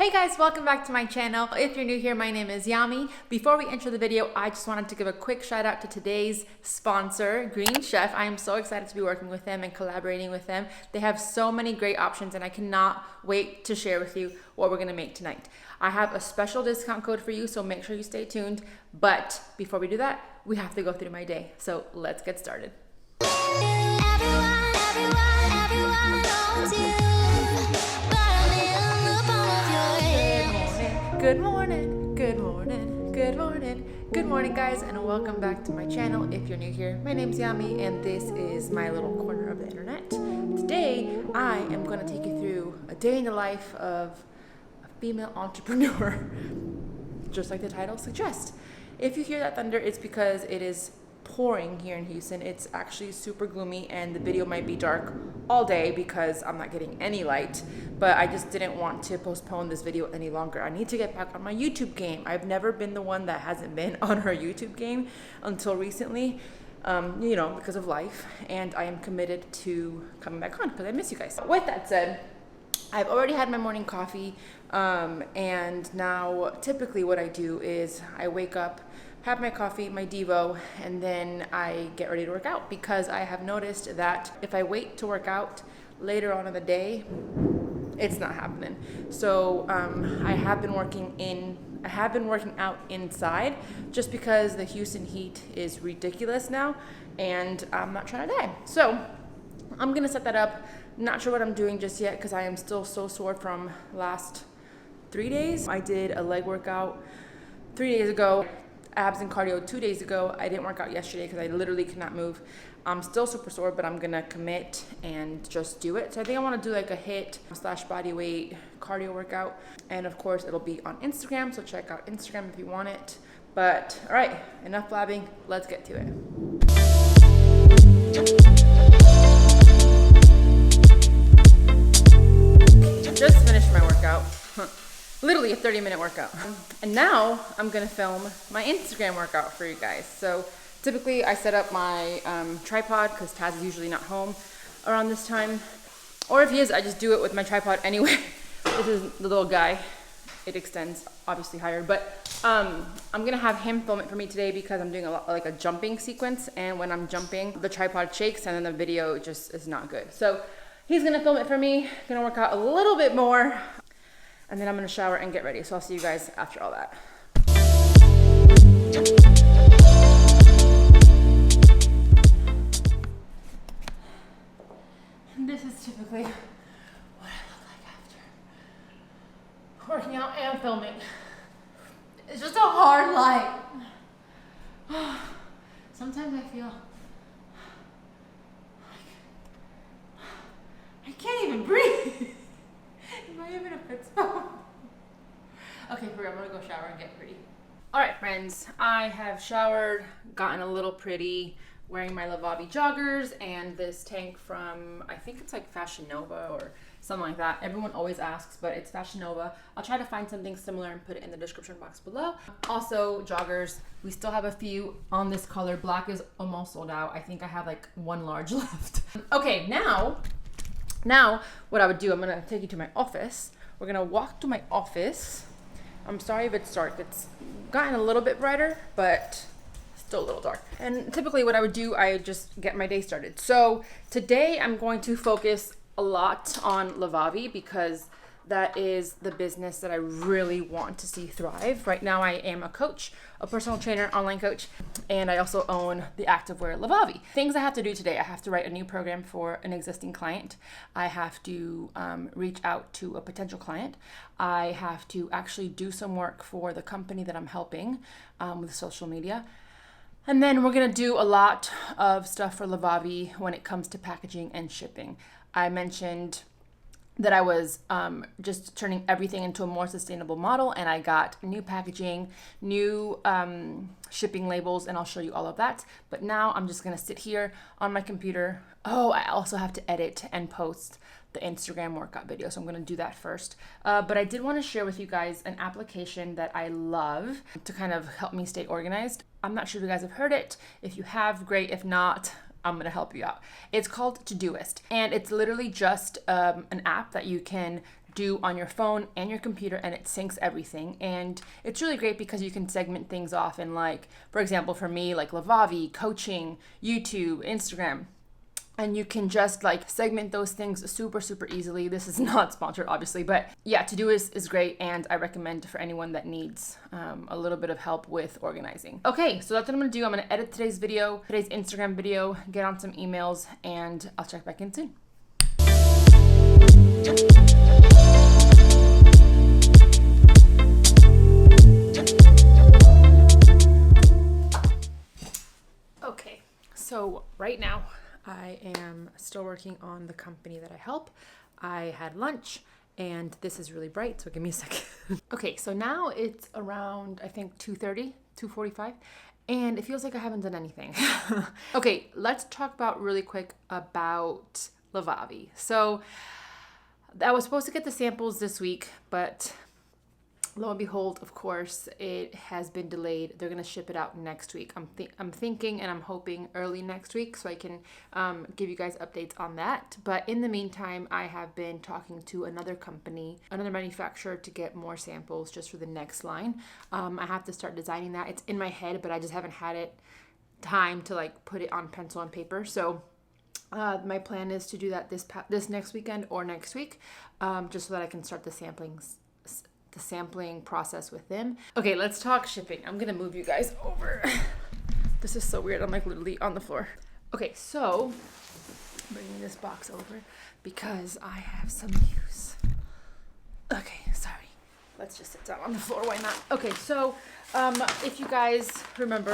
Hey guys, welcome back to my channel. If you're new here, my name is Yami. Before we enter the video, I just wanted to give a quick shout out to today's sponsor, Green Chef. I am so excited to be working with them and collaborating with them. They have so many great options and I cannot wait to share with you what we're gonna make tonight. I have a special discount code for you, so make sure you stay tuned. But before we do that, we have to go through my day. So let's get started. Good morning, good morning, good morning, good morning guys, and welcome back to my channel. If you're new here, my name's Yami and this is my little corner of the internet. Today, I am going to take you through a day in the life of a female entrepreneur, just like the title suggests. If you hear that thunder, it's because it is pouring here in Houston. It's actually super gloomy and the video might be dark all day because I'm not getting any light, but I just didn't want to postpone this video any longer. I need to get back on my YouTube game. I've never been the one that hasn't been on her YouTube game until recently, because of life, and I am committed to coming back on because I miss you guys. With that said, I've already had my morning coffee, and now typically what I do is I wake up, have my coffee, my Devo, and then I get ready to work out because I have noticed that if I wait to work out later on in the day, it's not happening. So I have been working out inside just because the Houston heat is ridiculous now and I'm not trying to die. So I'm gonna set that up. Not sure what I'm doing just yet because I am still so sore from last 3 days. I did a leg workout 3 days ago, abs and cardio 2 days ago. I didn't work out yesterday because I literally could not move. I'm still super sore, but I'm gonna commit and just do it. So I think I wanna do like a HIIT / body weight cardio workout. And of course it'll be on Instagram, so check out Instagram if you want it. But all right, enough blabbing, let's get to it. Just finished my workout. Literally a 30-minute workout. And now I'm gonna film my Instagram workout for you guys. So typically I set up my tripod because Taz is usually not home around this time. Or if he is, I just do it with my tripod anyway. This is the little guy. It extends obviously higher, but I'm gonna have him film it for me today because I'm doing a lot like a jumping sequence, and when I'm jumping, the tripod shakes and then the video just is not good. So he's gonna film it for me, gonna work out a little bit more, and then I'm gonna shower and get ready. So I'll see you guys after all that. And this is typically what I look like after working out and filming. It's just a hard life. Sometimes I feel like I can't even breathe. Am I even a fit spot? Okay, for real, I'm gonna go shower and get pretty. All right, friends, I have showered, gotten a little pretty, wearing my Lavavi joggers and this tank from, I think it's like Fashion Nova or something like that. Everyone always asks, but it's Fashion Nova. I'll try to find something similar and put it in the description box below. Also, joggers, we still have a few on this color. Black is almost sold out. I think I have like one large left. Okay, now what I would do, I'm gonna take you to my office. We're gonna walk to my office. I'm sorry if it's dark. It's gotten a little bit brighter, but still a little dark. And typically what I would do, I just get my day started. So today I'm going to focus a lot on Lavavi because that is the business that I really want to see thrive. Right now I am a coach, a personal trainer, online coach, and I also own the activewear Lavavi. Things I have to do today: I have to write a new program for an existing client. I have to reach out to a potential client. I have to actually do some work for the company that I'm helping with social media. And then we're gonna do a lot of stuff for Lavavi when it comes to packaging and shipping. I mentioned that I was just turning everything into a more sustainable model, and I got new packaging, new shipping labels, and I'll show you all of that. But now I'm just gonna sit here on my computer. Oh, I also have to edit and post the Instagram workout video, so I'm gonna do that first. But I did wanna share with you guys an application that I love to kind of help me stay organized. I'm not sure if you guys have heard it. If you have, great. If not, I'm gonna help you out. It's called Todoist, and it's literally just an app that you can do on your phone and your computer, and it syncs everything. And it's really great because you can segment things off in, like, for example, for me, like Lavavi, coaching, YouTube, Instagram. And you can just like segment those things super, super easily. This is not sponsored, obviously, but yeah, Todoist is great, and I recommend for anyone that needs a little bit of help with organizing. Okay, so that's what I'm gonna do. I'm gonna edit today's video, today's Instagram video, get on some emails, and I'll check back in soon. Okay, so right now I am still working on the company that I help. I had lunch and this is really bright, so give me a second. Okay, so now it's around, I think 2:30, 2:45, and it feels like I haven't done anything. Okay, let's talk about really quick about Lavavi. So I was supposed to get the samples this week, but lo and behold, of course, it has been delayed. They're going to ship it out next week. I'm thinking and I'm hoping early next week, so I can give you guys updates on that. But in the meantime, I have been talking to another company, another manufacturer, to get more samples just for the next line. I have to start designing that. It's in my head, but I just haven't had it time to like put it on pencil and paper. So my plan is to do that this next weekend or next week, just so that I can start the sampling process with them. Okay, let's talk shipping. I'm gonna move you guys over. This is so weird. I'm like literally on the floor. Okay, so bringing this box over because I have some news. Okay, sorry. Let's just sit down on the floor. Why not? Okay, so if you guys remember,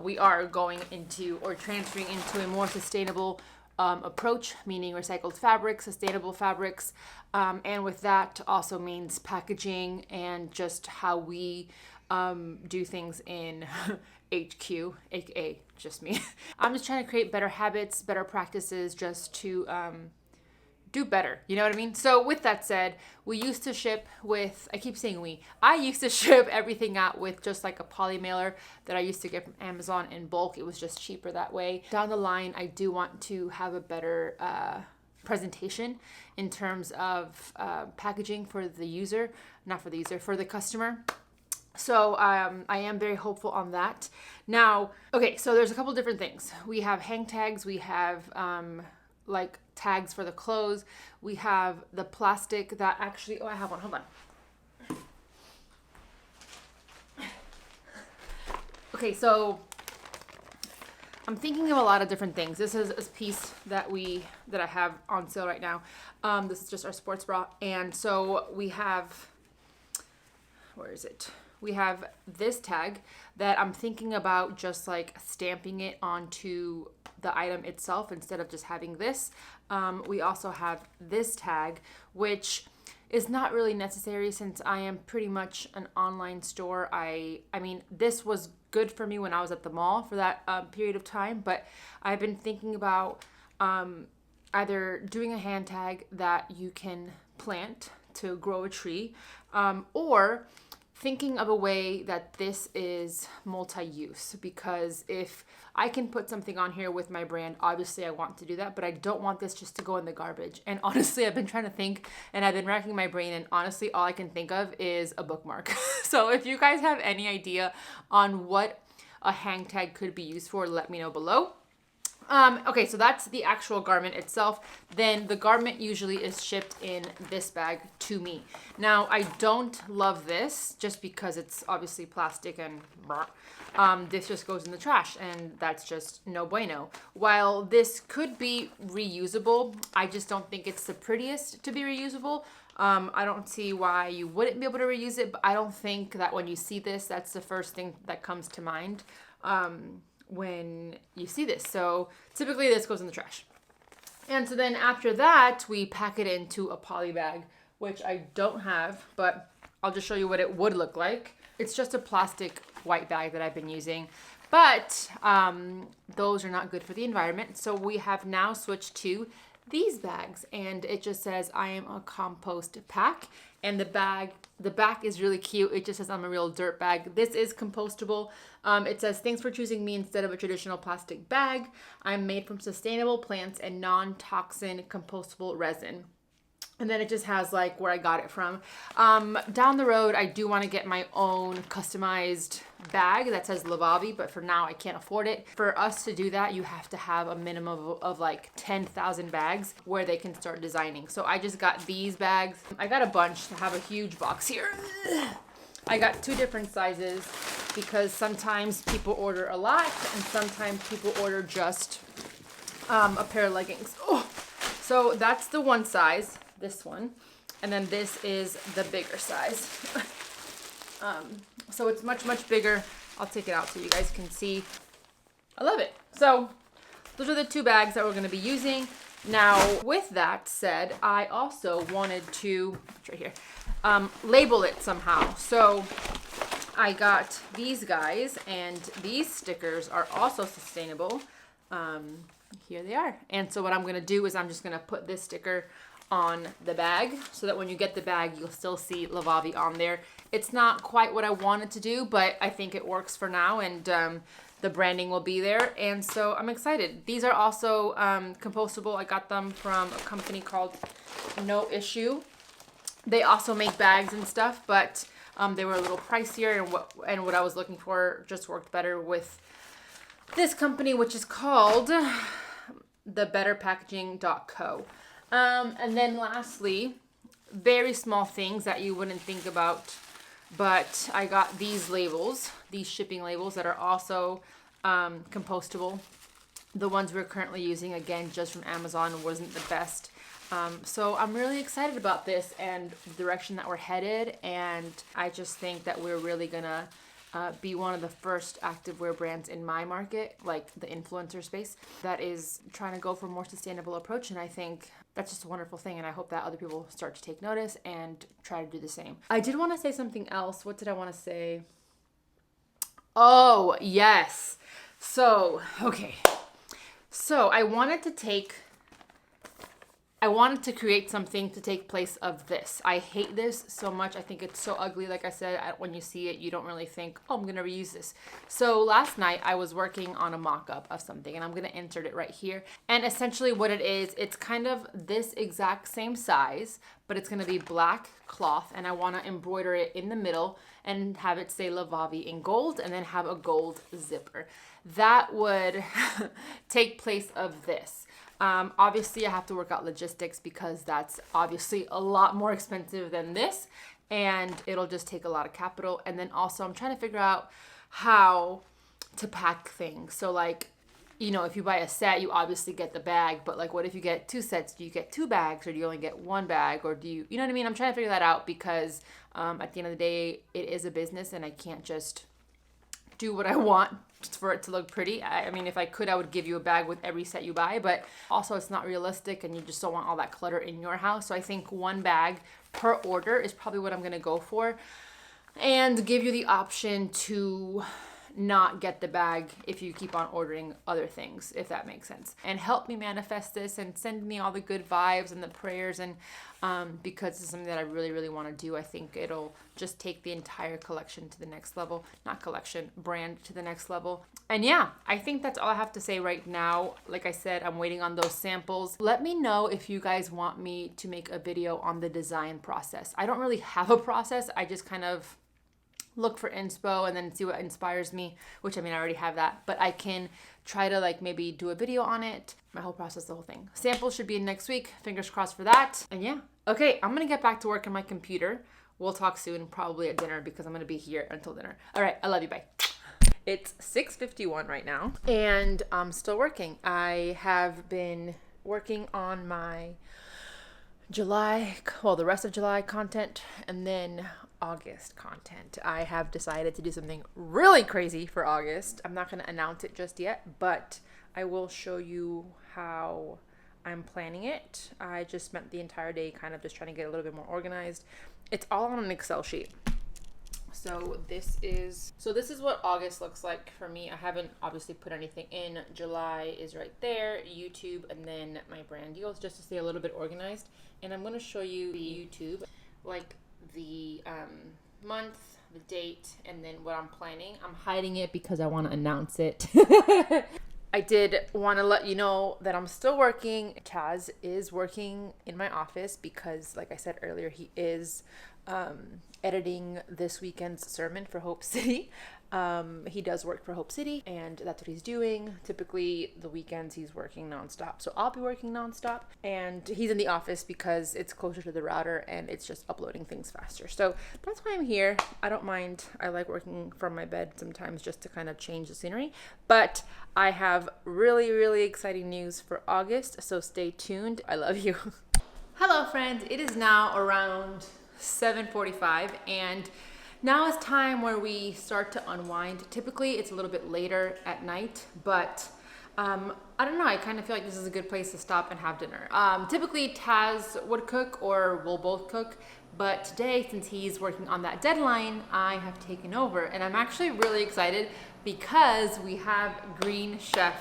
we are going into or transferring into a more sustainable approach, meaning recycled fabrics, sustainable fabrics, and with that also means packaging and just how we do things in HQ, aka just me. I'm just trying to create better habits, better practices, just to do better, you know what I mean? So with that said, I used to ship everything out with just like a poly mailer that I used to get from Amazon in bulk. It was just cheaper that way. Down the line, I do want to have a better presentation in terms of packaging for the customer. So I am very hopeful on that. Now, okay, so there's a couple different things. We have hang tags, we have like tags for the clothes. We have the plastic that actually, I have one, hold on. Okay, so I'm thinking of a lot of different things. This is a piece that I have on sale right now. This is just our sports bra. And so we have, where is it? We have this tag that I'm thinking about just like stamping it onto the item itself instead of just having this. We also have this tag, which is not really necessary since I am pretty much an online store. I mean, this was good for me when I was at the mall for that period of time, but I've been thinking about either doing a hand tag that you can plant to grow a tree, or thinking of a way that this is multi-use, because if I can put something on here with my brand, obviously I want to do that, but I don't want this just to go in the garbage. And honestly, I've been trying to think and I've been racking my brain, and honestly, all I can think of is a bookmark. So if you guys have any idea on what a hang tag could be used for, let me know below. Okay, so that's the actual garment itself. Then the garment usually is shipped in this bag to me. Now, I don't love this just because it's obviously plastic and this just goes in the trash, and that's just no bueno. While this could be reusable, I just don't think it's the prettiest to be reusable. I don't see why you wouldn't be able to reuse it, but I don't think that when you see this, that's the first thing that comes to mind when you see this. So typically this goes in the trash. And so then after that, we pack it into a poly bag, which I don't have, but I'll just show you what it would look like. It's just a plastic white bag that I've been using, but those are not good for the environment. So we have now switched to these bags, and it just says I am a compost pack, and the back is really cute. It just says I'm a real dirt bag. This is compostable. It says thanks for choosing me instead of a traditional plastic bag. I'm made from sustainable plants and non-toxin compostable resin. And then it just has like where I got it from. Down the road, I do want to get my own customized bag that says Lavavi, but for now I can't afford it. For us to do that, you have to have a minimum of like 10,000 bags where they can start designing. So I just got these bags. I got a bunch. I have a huge box here. I got 2 different sizes because sometimes people order a lot and sometimes people order just a pair of leggings. Oh. So that's the one size. This one, and then this is the bigger size. So it's much bigger. I'll take it out so you guys can see. I love it. So those are the 2 bags that we're going to be using. Now with that said, I also wanted to, it's right here, label it somehow. So I got these guys, and these stickers are also sustainable. Here they are. And so what I'm going to do is I'm just going to put this sticker on the bag so that when you get the bag, you'll still see Lavavi on there. It's not quite what I wanted to do, but I think it works for now, and the branding will be there. And so I'm excited. These are also compostable. I got them from a company called No Issue. They also make bags and stuff, but they were a little pricier, and what I was looking for just worked better with this company, which is called thebetterpackaging.co. And then lastly, very small things that you wouldn't think about, but I got these labels, these shipping labels that are also compostable. The ones we're currently using, again, just from Amazon, wasn't the best. So I'm really excited about this and the direction that we're headed, and I just think that we're really gonna be one of the first activewear brands in my market, like the influencer space, that is trying to go for a more sustainable approach. And I think that's just a wonderful thing, and I hope that other people start to take notice and try to do the same. I did want to say something else. What did I want to say? Oh, yes. So, okay. So I wanted to create something to take place of this. I hate this so much. I think it's so ugly. Like I said, when you see it, you don't really think, oh, I'm going to reuse this. So last night I was working on a mock-up of something, and I'm going to insert it right here. And essentially what it is, it's kind of this exact same size, but it's going to be black cloth, and I want to embroider it in the middle and have it say Lavavi in gold, and then have a gold zipper. That would take place of this. Obviously I have to work out logistics because that's obviously a lot more expensive than this, and it'll just take a lot of capital. And then also I'm trying to figure out how to pack things. So like, you know, if you buy a set, you obviously get the bag, but like, what if you get 2 sets? Do you get 2 bags, or do you only get 1 bag, or do you know what I mean? I'm trying to figure that out because at the end of the day, it is a business, and I can't just do what I want just for it to look pretty. I mean, if I could, I would give you a bag with every set you buy, but also it's not realistic, and you just don't want all that clutter in your house. So I think 1 bag per order is probably what I'm gonna go for, and give you the option to not get the bag if you keep on ordering other things, if that makes sense. And help me manifest this and send me all the good vibes and the prayers, and because it's something that I really want to do. I think it'll just take the entire collection to the next level. Not collection, brand to the next level. And yeah, I think that's all I have to say right now. Like I said, I'm waiting on those samples. Let me know if you guys want me to make a video on the design process. I don't really have a process. I just kind of look for inspo and then see what inspires me, which I mean, I already have that, but I can try to like maybe do a video on it, my whole process, the whole thing. Samples should be in next week. Fingers crossed for that. And yeah, okay, I'm gonna get back to work on my computer. We'll talk soon, probably at dinner, because I'm gonna be here until dinner. All right, I love you, bye. It's 6:51 right now, and I'm still working. I have been working on my the rest of July content, and then August content. I have decided to do something really crazy for August. I'm not going to announce it just yet, but I will show you how I'm planning it. I just spent the entire day kind of just trying to get a little bit more organized. It's all on an Excel sheet. So this is what August looks like for me. I haven't obviously put anything in. July is right there, YouTube, and then my brand deals, just to stay a little bit organized. And I'm going to show you the YouTube, like the month, the date, and then what I'm planning. I'm hiding it because I want to announce it. I did want to let you know that I'm still working. Taz is working in my office because, like I said earlier, he is editing this weekend's sermon for Hope City. He does work for Hope City, and that's what he's doing. Typically, the weekends he's working nonstop. So I'll be working nonstop, and he's in the office because it's closer to the router and it's just uploading things faster. So that's why I'm here. I don't mind. I like working from my bed sometimes just to kind of change the scenery. But I have really, really exciting news for August, so stay tuned. I love you. Hello, friends. It is now around 7:45, and now is time where we start to unwind. Typically, it's a little bit later at night, but I don't know. I kind of feel like this is a good place to stop and have dinner. Typically, Taz would cook, or we'll both cook, but today, since he's working on that deadline, I have taken over, and I'm actually really excited because we have Green Chef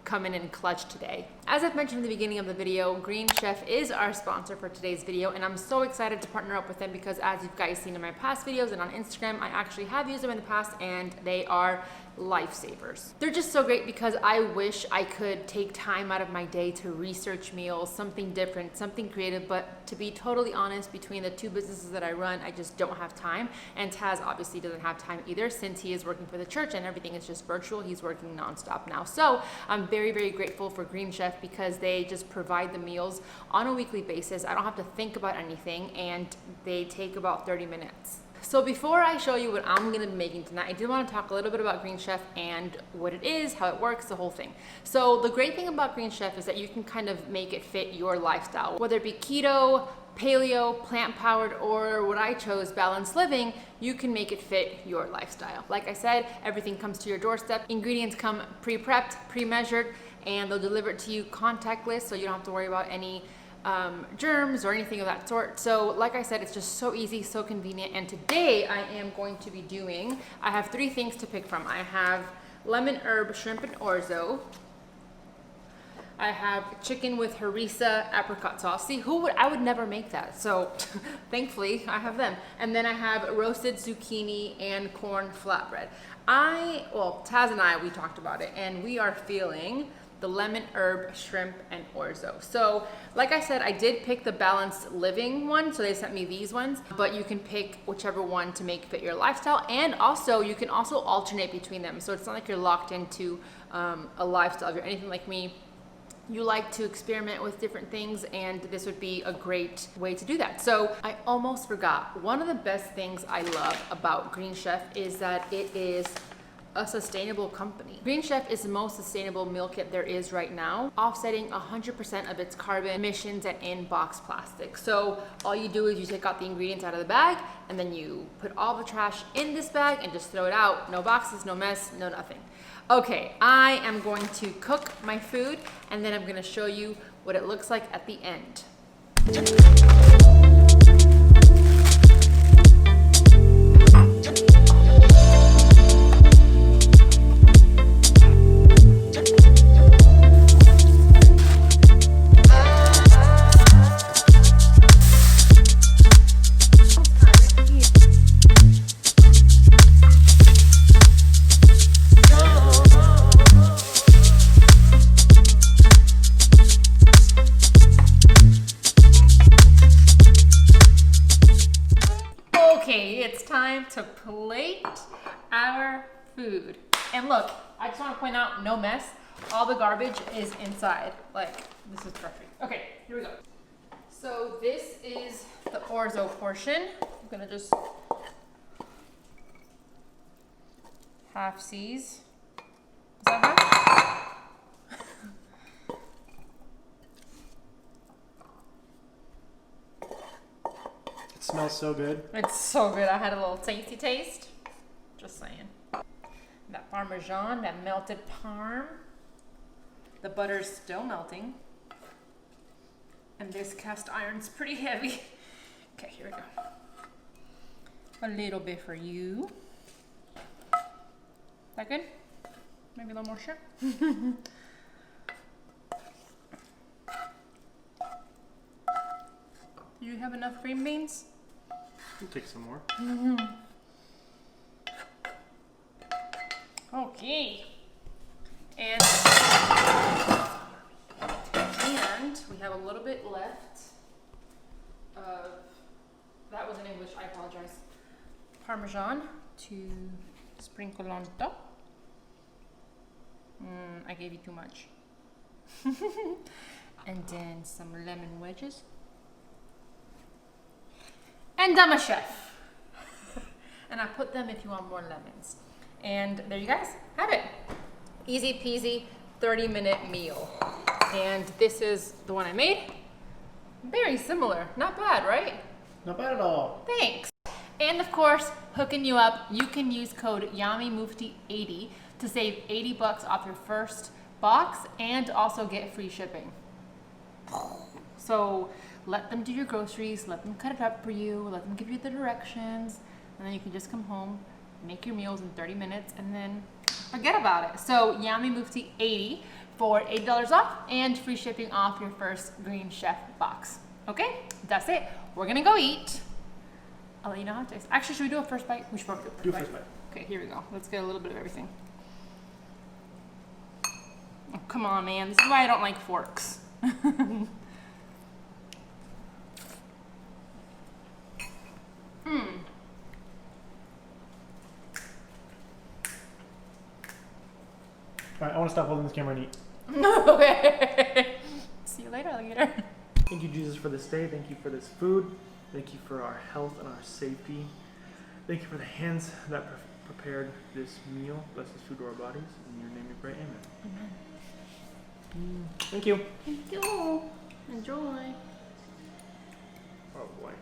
coming in clutch today. As I've mentioned in the beginning of the video, Green Chef is our sponsor for today's video, and I'm so excited to partner up with them because, as you guys seen in my past videos and on Instagram, I actually have used them in the past, and they are lifesavers. They're just so great because I wish I could take time out of my day to research meals, something different, something creative, but to be totally honest, between the two businesses that I run, I just don't have time, and Taz obviously doesn't have time either since he is working for the church and everything is just virtual. He's working nonstop now. So I'm very, very grateful for Green Chef because they just provide the meals on a weekly basis. I don't have to think about anything, and they take about 30 minutes. So before I show you what I'm going to be making tonight, I did want to talk a little bit about Green Chef and what it is, how it works, the whole thing. So the great thing about Green Chef is that you can kind of make it fit your lifestyle. Whether it be keto, paleo, plant-powered, or what I chose, balanced living, you can make it fit your lifestyle. Like I said, everything comes to your doorstep. Ingredients come pre-prepped, pre-measured, and they'll deliver it to you contactless, so you don't have to worry about any germs or anything of that sort. So like I said, it's just so easy, so convenient. And today I am going to be doing, I have 3 things to pick from. I have lemon herb shrimp and orzo. I have chicken with harissa apricot sauce. See, I would never make that. So thankfully I have them. And then I have roasted zucchini and corn flatbread. Taz and I, we talked about it, and we are feeling the lemon herb shrimp and orzo. So like I said, I did pick the balanced living one, so they sent me these ones, but you can pick whichever one to make fit your lifestyle, and also you can also alternate between them, so it's not like you're locked into a lifestyle. If you're anything like me, you like to experiment with different things, and this would be a great way to do that. So I almost forgot, one of the best things I love about Green Chef is that it is a sustainable company. Green Chef is the most sustainable meal kit there is right now, offsetting 100% of its carbon emissions and in-box plastic. So all you do is you take out the ingredients out of the bag, and then you put all the trash in this bag and just throw it out. No boxes, no mess, no nothing. Okay, I am going to cook my food, and then I'm gonna show you what it looks like at the end. To plate our food. And look, I just want to point out, no mess. All the garbage is inside. Like, this is perfect. Okay, here we go. So this is the orzo portion. I'm gonna just half seize. Is that half? It smells so good. It's so good. I had a little tasty taste. Just saying. That Parmesan, that melted parm. The butter's still melting. And this cast iron's pretty heavy. Okay, here we go. A little bit for you. That good? Maybe a little more sugar. Do you have enough green beans? We'll take some more. Okay. And we have a little bit left of, that was in English, I apologize. Parmesan to sprinkle on top. I gave you too much. And then some lemon wedges. And I'm a chef. And I put them if you want more lemons. And there you guys have it. Easy peasy 30-minute meal. And this is the one I made. Very similar. Not bad, right? Not bad at all. Thanks. And of course, hooking you up, you can use code YamiMufdi80 to save $80 off your first box and also get free shipping. So let them do your groceries, let them cut it up for you, let them give you the directions, and then you can just come home, make your meals in 30 minutes, and then forget about it. So YamiMufdi80 for $80 off and free shipping off your first Green Chef box. Okay, that's it. We're gonna go eat. I'll let you know how it tastes. Actually, should we do a first bite? We should probably Do a first bite. Okay, here we go. Let's get a little bit of everything. Oh, come on, man. This is why I don't like forks. Alright, I want to stop holding this camera and eat. Okay. See you later, alligator. Thank you, Jesus, for this day. Thank you for this food. Thank you for our health and our safety. Thank you for the hands that prepared this meal. Bless this food to our bodies. In your name we pray, amen. Amen. Thank you. Thank you. Enjoy. Oh boy.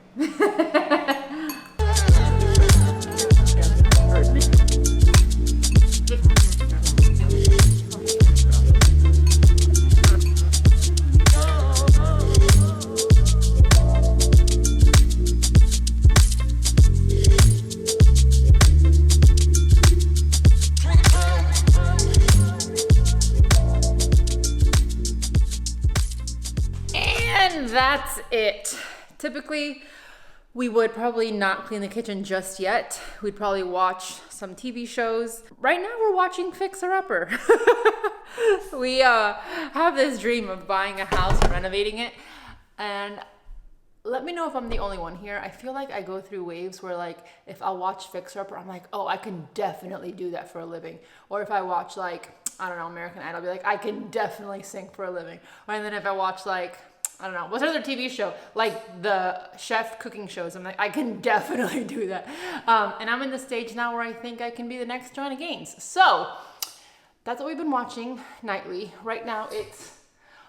That's it. Typically, we would probably not clean the kitchen just yet. We'd probably watch some TV shows. Right now, we're watching Fixer Upper. We have this dream of buying a house and renovating it. And let me know if I'm the only one here. I feel like I go through waves where, like, if I watch Fixer Upper, I'm like, oh, I can definitely do that for a living. Or if I watch, like, I don't know, American Idol, I'll be like, I can definitely sing for a living. And then if I watch, like, I don't know, what's another TV show? Like the chef cooking shows. I'm like, I can definitely do that. And I'm in the stage now where I think I can be the next Joanna Gaines. So that's what we've been watching nightly. Right now it's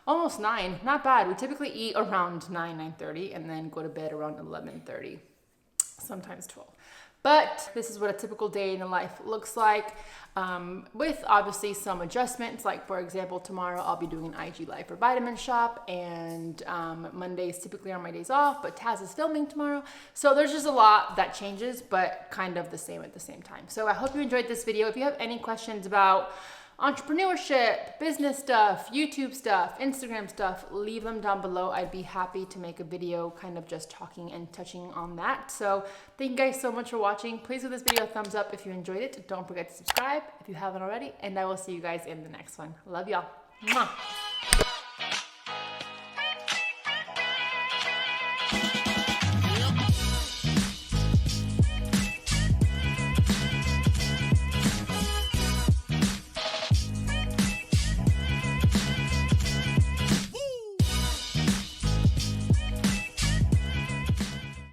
almost 9. Not bad. We typically eat around 9:30 and then go to bed around 11:30, sometimes 12. But this is what a typical day in the life looks like, with obviously some adjustments. Like, for example, tomorrow I'll be doing an IG Live for Vitamin Shop, and Mondays typically are my days off, but Taz is filming tomorrow. So there's just a lot that changes, but kind of the same at the same time. So I hope you enjoyed this video. If you have any questions about entrepreneurship, business stuff, YouTube stuff, Instagram stuff, leave them down below. I'd be happy to make a video kind of just talking and touching on that. So thank you guys so much for watching. Please give this video a thumbs up if you enjoyed it. Don't forget to subscribe if you haven't already, and I will see you guys in the next one. Love y'all. Mwah.